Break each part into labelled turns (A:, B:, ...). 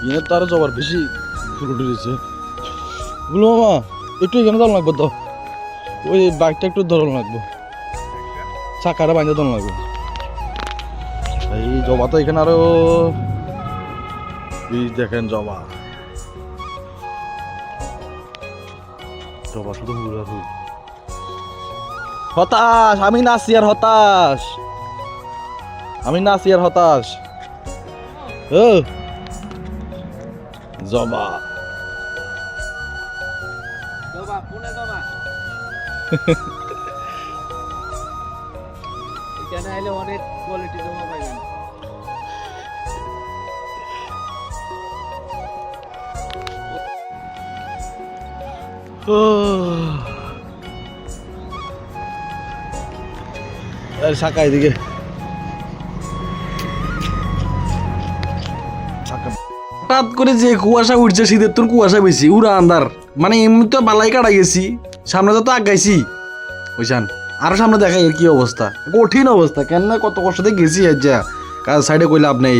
A: ইয়ে তো আরো জবার বেশি ফুল উঠেছে বলো মামা একটু এখানে দাঁড়ানো লাগবো তো ওই বাইকটা একটু ধরানো লাগবো চাকাটা বাইন্দা ধরানো লাগবে এই জবা তো এখানে আরো বীজ দেখেন জবা জবা শুধু ফুল আর ফুল হতাশ আমি নাচি আর হতাশ আমি নাচি আর হতাশ ও জবা
B: জবা পুনে জবা এখানে আইলে অনেক কোয়ালিটি জমা পাইবেন
A: শাখা এদিকে হঠাৎ করে যে কুয়াশা উঠছে শীতের তোর কুয়াশা বেশি উড়া আন্দার মানে এমনি তো বালাই কাটা গেছি সামনে তো আগাইছি বুঝছেন আরো সামনে দেখাই এর কি অবস্থা কঠিন অবস্থা কেন না কত কষ্টতে গেছি আর যা কাজ সাইডে কইলে আপনি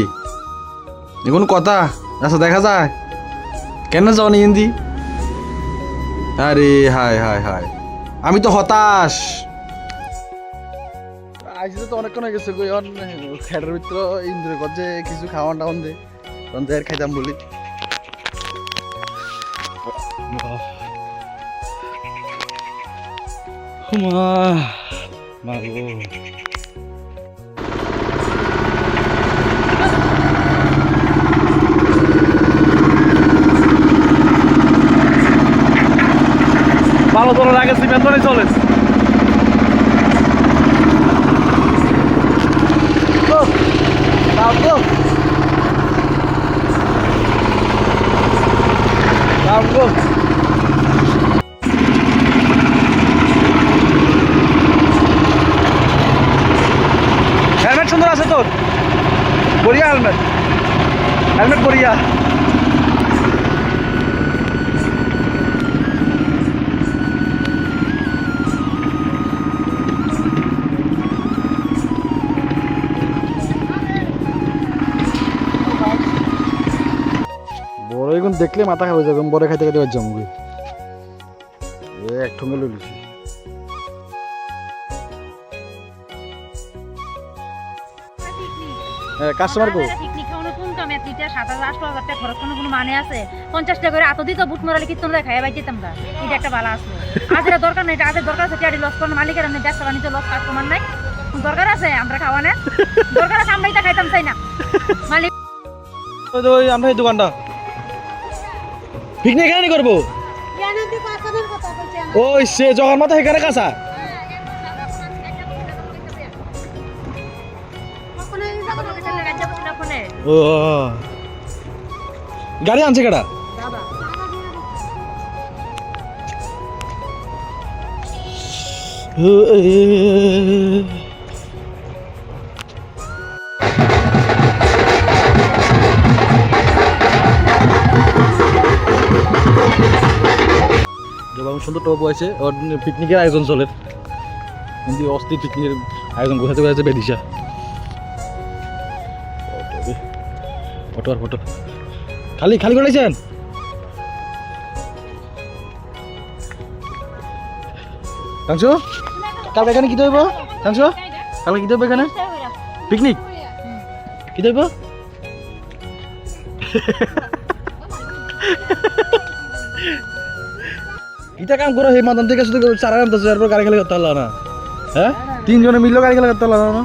A: এখন কথা আচ্ছা দেখা যায় কেন যাও নি হিন্দি আরে হায় হায় হায় আমি তো হতাশ আইসি তো অনেকক্ষণ হয়ে গেছে খেটের ভিতরে ইন্দ্র করছে কিছু খাওয়ান টাওয়ান দে তখন খাইতাম বলি ভালো চলে লাগে সিমেন্টনে চলে হেলমেট সুন্দর আছে তোর বড়িয়া হেলমেট হেলমেট বড়িয়া বড় এখন দেখলে মাথা খাবে যাবে বড় খাইতে খাইতে পারছি আমাকে এক ঠোঙে লইছি কাস্টমার কো
C: পিকনিক খাওয়ানো কোন কামে তুইটা 7,000-8,000 টাকা খরচ কোনো কোনো আছে 50 টাকা করে এত দিত বুট মরালে কি তোমরা খাইয়া বাইতে তোমরা এটা একটা বালা আছে আজের দরকার নাই আজের দরকার আছে টিআডি লস করন মালিকের এমনি ব্যবসা বাণিজ্য লস কাস্টমার নাই দরকার আছে আমরা খাওয়া না দরকার আছে আমরা এটা খাইতাম চাই না মালিক
A: ওই আমরা এই দোকানটা পিকনিক এখানে করবো ওই সে জগার মাথা এখানে কাঁচা ও গাড়ি আনছে কেডা সুন্দর টপ আছে ওর পিকনিকের আয়োজন চলে কিন্তু অস্থির পিকনিকের আয়োজন গোছাতে গোছাতে বেরিয়েছে ফটো আর ফটো খালি খালি করেছেন কাংশ কালকে এখানে কি দেব কাংশ কালকে কি দেব এখানে পিকনিক কি দেব ইটা কাম করো সেই মাদান থেকে শুধু চারা আনতেছে এরপর গাড়ি খেলে করতে পারলো না হ্যাঁ তিনজনে মিললেও গাড়ি খেলে করতে পারলো না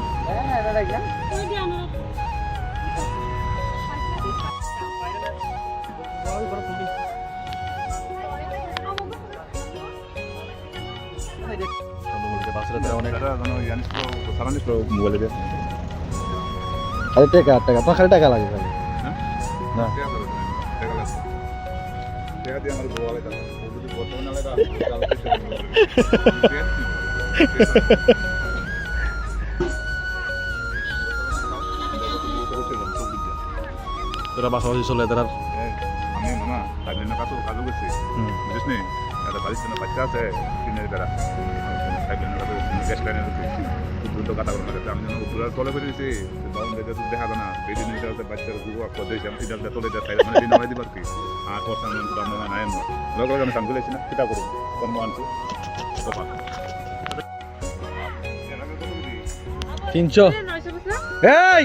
A: খালি টাকা তোমার খালি টাকা লাগে খালি না তোরা পাশাপাশি চলে তারা
D: আমি মামা তাদের কাছে কাজও গেছি বুঝিস নি একটা বাড়ির জন্য বাচ্চা আছে 3 এর বেড়া গ্যাস লাইনের উদ্বুদ্ধ কথা বলার কাছে আমি যেন উদ্বুদ্ধ তলে করে দিয়েছি তখন দেখা যায় না এই দিন বাচ্চার গুরু আপনার দিয়েছি আমি সিদ্ধান্ত তলে যা খাই মানে দিন আমার দিবার কি আর পরসান রান্না নাই এমন লোক আমি সামনে গেছি না সেটা করুন কর্ম আনছি
A: 300 এই